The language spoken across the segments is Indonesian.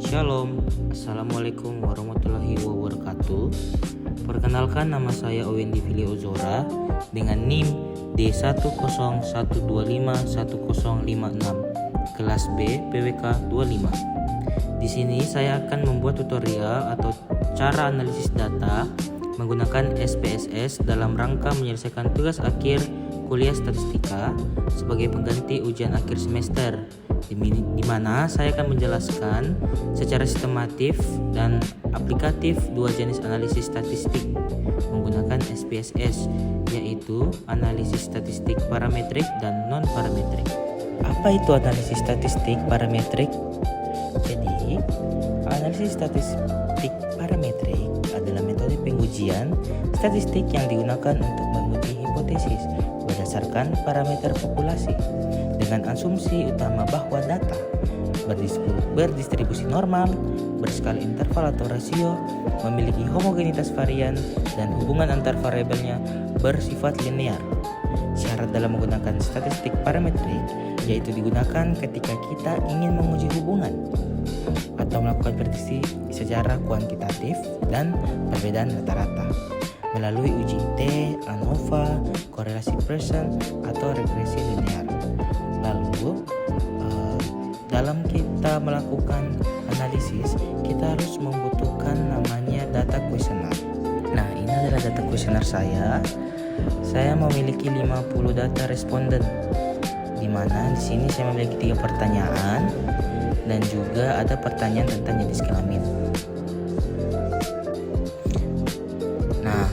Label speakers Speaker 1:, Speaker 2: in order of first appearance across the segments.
Speaker 1: Shalom, Assalamualaikum warahmatullahi wabarakatuh. Perkenalkan, nama saya Owendi Fili Ozora dengan NIM D101251056 kelas B PWK 25. Di sini saya akan membuat tutorial atau cara analisis data menggunakan SPSS dalam rangka menyelesaikan tugas akhir kuliah statistika sebagai pengganti ujian akhir semester, di mana saya akan menjelaskan secara sistematif dan aplikatif dua jenis analisis statistik menggunakan SPSS, yaitu analisis statistik parametrik dan non-parametrik. Apa itu analisis statistik parametrik? Jadi, analisis statistik parametrik adalah metode pengujian statistik yang digunakan untuk menguji hipotesis berdasarkan parameter populasi dengan asumsi utama bahwa data berdistribusi normal, berskala interval atau rasio, memiliki homogenitas varian, dan hubungan antar variabelnya bersifat linear. Syarat dalam menggunakan statistik parametrik yaitu digunakan ketika kita ingin menguji hubungan atau melakukan prediksi secara kuantitatif dan perbedaan rata-rata melalui uji T, ANOVA, korelasi Pearson, atau regresi linear. Lalu dalam kita melakukan analisis, kita harus membutuhkan namanya data kuesioner. Nah, ini adalah data kuesioner saya. Saya memiliki 50 data responden, di mana di sini saya memiliki 3 pertanyaan dan juga ada pertanyaan tentang jenis kelamin. Nah,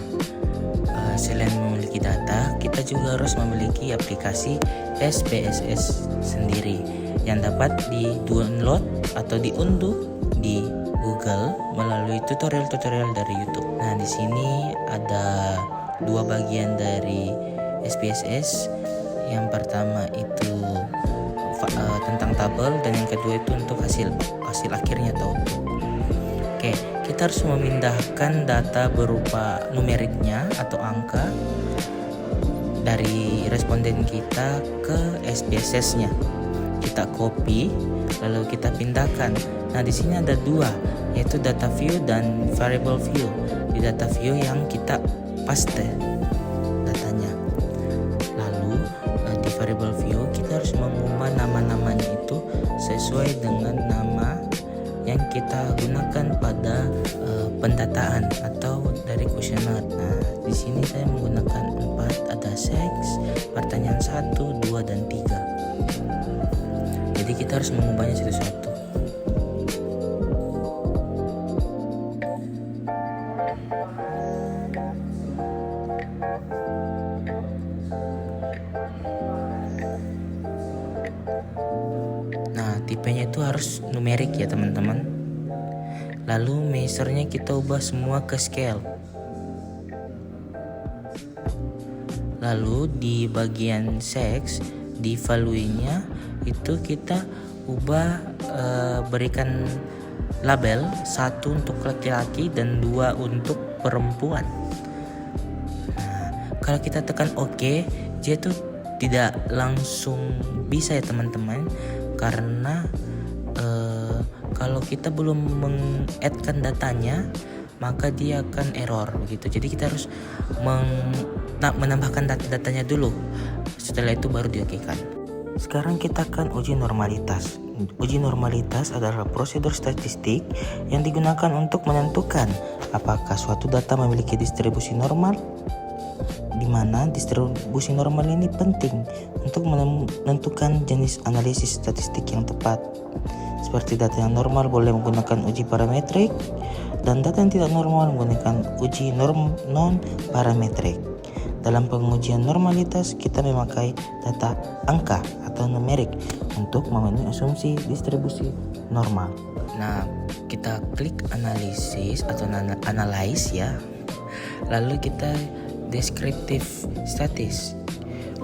Speaker 1: selain memiliki data, kita juga harus memiliki aplikasi SPSS sendiri yang dapat di-download atau diunduh di Google melalui tutorial-tutorial dari YouTube. Nah, di sini ada 2 bagian dari SPSS. Yang pertama itu tentang tabel, dan yang kedua itu untuk hasil akhirnya atau output. Oke, kita harus memindahkan data berupa numeriknya atau angka dari responden kita ke SPSS-nya. Kita copy lalu kita pindahkan. Nah, di sini ada 2, yaitu data view dan variable view. Di data view yang kita paste datanya. Lalu di variable view kita harus mengubah nama-namanya itu sesuai dengan nama yang kita gunakan pada pendataan atau dari kuesioner. Nah, di sini saya menggunakan 4, ada sex, pertanyaan 1, 2, dan 3. Jadi kita harus mengubahnya satu-satu. Nah, tipenya itu harus numerik ya teman-teman. Lalu measurenya kita ubah semua ke scale. Lalu di bagian sex, di value-nya itu kita ubah berikan label 1 untuk laki-laki dan 2 untuk perempuan. Nah, kalau kita tekan OK, dia tuh tidak langsung bisa ya teman-teman, karena kalau kita belum meng-add-kan datanya maka dia akan error begitu. Jadi kita harus menambahkan datanya dulu, setelah itu baru diokekan. Sekarang kita akan uji normalitas. Uji normalitas adalah prosedur statistik yang digunakan untuk menentukan apakah suatu data memiliki distribusi normal, di mana distribusi normal ini penting untuk menentukan jenis analisis statistik yang tepat. Seperti data yang normal boleh menggunakan uji parametrik, dan data yang tidak normal menggunakan uji non-parametrik. Dalam pengujian normalitas, kita memakai data angka atau numerik untuk memenuhi asumsi distribusi normal. Nah, kita klik analisis atau analyze ya. Lalu kita descriptive statis.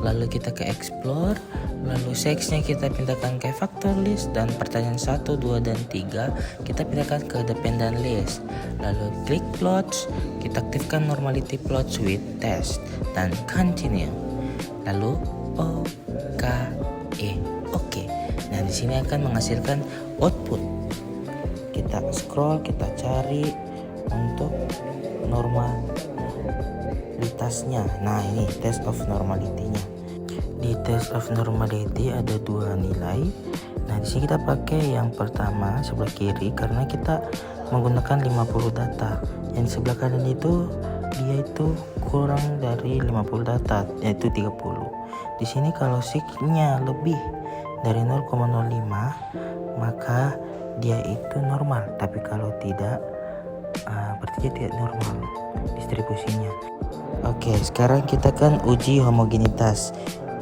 Speaker 1: Lalu kita ke explore, lalu sexnya kita pindahkan ke factor list, dan pertanyaan 1, 2, dan 3 kita pindahkan ke dependent list. Lalu klik plots, kita aktifkan normality plots with test dan continue. Lalu OK. Nah, di sini akan menghasilkan output. kita scroll, kita cari untuk normalitasnya. Nah, ini test of normality-nya. Di test of normality ada 2 nilai. Nah, di sini kita pakai yang pertama sebelah kiri karena kita menggunakan 50 data. Yang sebelah kanan itu dia itu kurang dari 50 data, yaitu 30. Di sini kalau sig-nya lebih dari 0,05 maka dia itu normal, tapi kalau tidak berarti dia tidak normal distribusinya. Oke, sekarang kita kan uji homogenitas,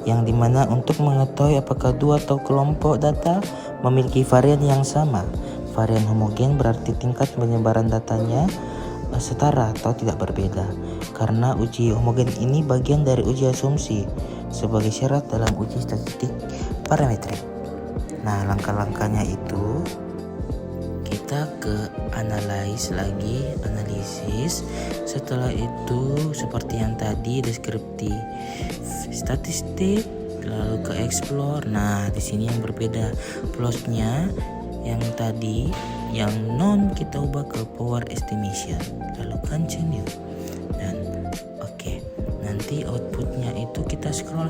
Speaker 1: yang dimana untuk mengetahui apakah dua atau kelompok data memiliki varian yang sama. Varian homogen berarti tingkat penyebaran datanya setara atau tidak berbeda. Karena uji homogen ini bagian dari uji asumsi sebagai syarat dalam uji statistik parametrik. Nah, langkah-langkahnya itu kita ke analisis. Setelah itu seperti yang tadi deskriptif statistik, lalu ke explore. Nah, di sini yang berbeda plotnya, yang tadi yang non kita ubah ke power estimation, lalu continue. Dan oke, nanti outputnya itu kita scroll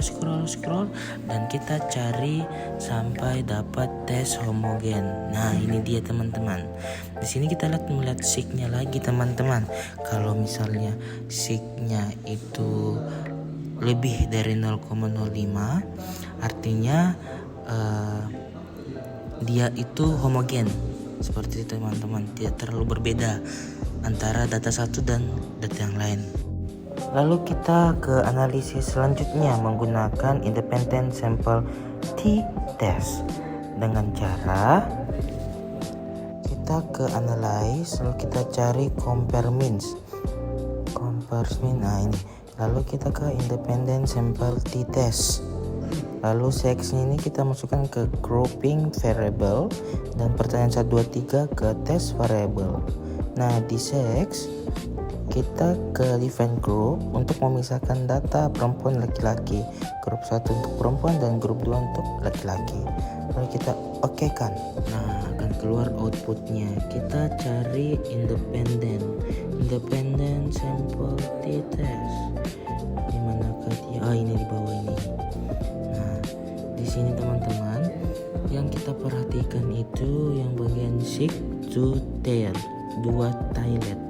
Speaker 1: dan kita cari sampai dapat tes homogen. Nah, ini dia teman-teman. Di sini kita melihat sig-nya lagi teman-teman. Kalau misalnya sig-nya itu lebih dari 0,05 artinya dia itu homogen. Seperti itu teman-teman, tidak terlalu berbeda antara data satu dan data yang lain. Lalu kita ke analisis selanjutnya menggunakan independent sample t-test dengan cara kita ke analyze, lalu kita cari compare means. Nah, ini lalu kita ke independent sample t-test. Lalu sex ini kita masukkan ke grouping variable dan pertanyaan 1, 2, 3 ke test variable. Nah, di sex kita ke define group untuk memisahkan data perempuan laki-laki, grup 1 untuk perempuan dan grup 2 untuk laki-laki. Lalu kita oke kan. Nah, akan keluar outputnya. Kita cari independent sample t-test. Di manakah dia? Ini di bawah ini. Nah, di sini teman-teman yang kita perhatikan itu yang bagian sig to tail, 2 toilet.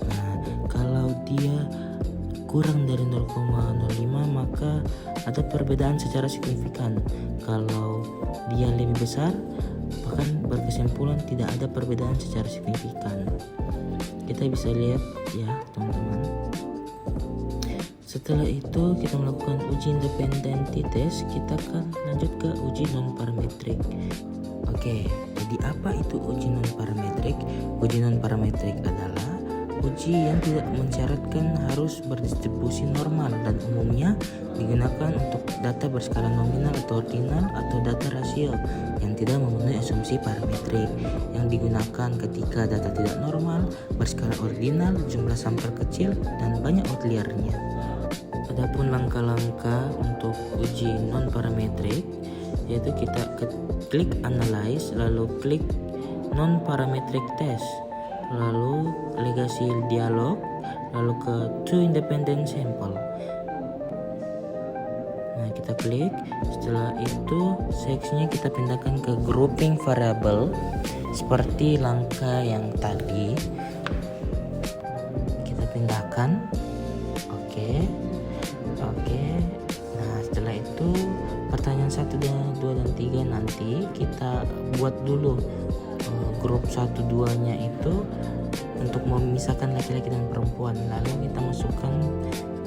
Speaker 1: Nah, kalau dia kurang dari 0,05 maka ada perbedaan secara signifikan. Kalau dia lebih besar, bahkan berkesimpulan tidak ada perbedaan secara signifikan. Kita bisa lihat ya teman-teman. Setelah itu kita melakukan uji independent t-test, kita akan lanjut ke uji non parametrik. Oke, jadi apa itu uji non parametrik? Uji non parametrik adalah uji yang tidak mensyaratkan harus berdistribusi normal dan umumnya digunakan untuk data berskala nominal atau ordinal atau data rasio yang tidak memenuhi asumsi parametrik, yang digunakan ketika data tidak normal, berskala ordinal, jumlah sampel kecil, dan banyak outliernya. Adapun langkah-langkah untuk uji non parametrik yaitu kita klik analyze, lalu klik non parametric test, lalu legasi dialog, lalu ke to independent sample. Nah, kita klik. Setelah itu seksinya kita pindahkan ke grouping variable seperti langkah yang tadi. Kita pindahkan. Oke. Nah, setelah itu pertanyaan 1, 2 dan 3 nanti kita buat dulu grup 1, 2-nya itu untuk memisahkan laki-laki dan perempuan. Lalu kita masukkan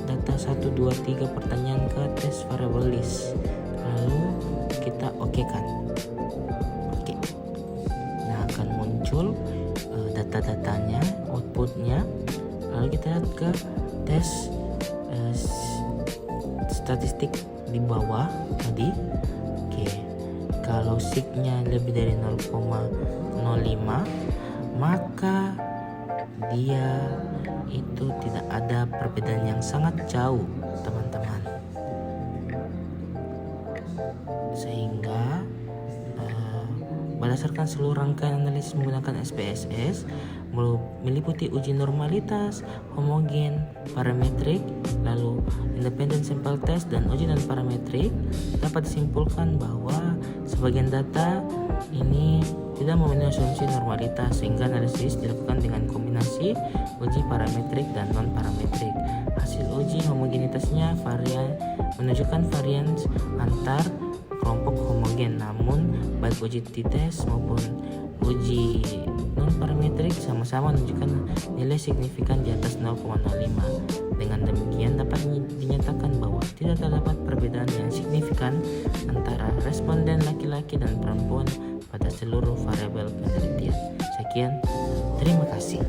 Speaker 1: data 1, 2, 3 pertanyaan ke test variable list. Lalu kita okekan. Oke. Nah, akan muncul data-datanya, outputnya. Lalu kita lihat ke tes statistik di bawah tadi. Oke. Kalau sig-nya lebih dari 0,05 maka dia itu tidak ada perbedaan yang sangat jauh teman-teman, sehingga pada Berdasarkan seluruh rangkaian analisis menggunakan SPSS, meliputi uji normalitas, homogen, parametrik, lalu independent sample test, dan uji non-parametrik, dapat disimpulkan bahwa sebagian data ini tidak memenuhi asumsi normalitas, sehingga analisis dilakukan dengan kombinasi uji parametrik dan non-parametrik. Hasil uji homogenitasnya menunjukkan varians antar kelompok homogen, namun baik uji t-test maupun uji non-parametrik sama-sama menunjukkan nilai signifikan di atas 0,05. Dengan demikian dapat dinyatakan bahwa tidak terdapat perbedaan yang signifikan antara responden laki-laki dan perempuan pada seluruh variabel penelitian. Sekian, terima kasih.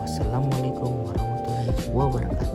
Speaker 1: Wassalamualaikum warahmatullahi wabarakatuh.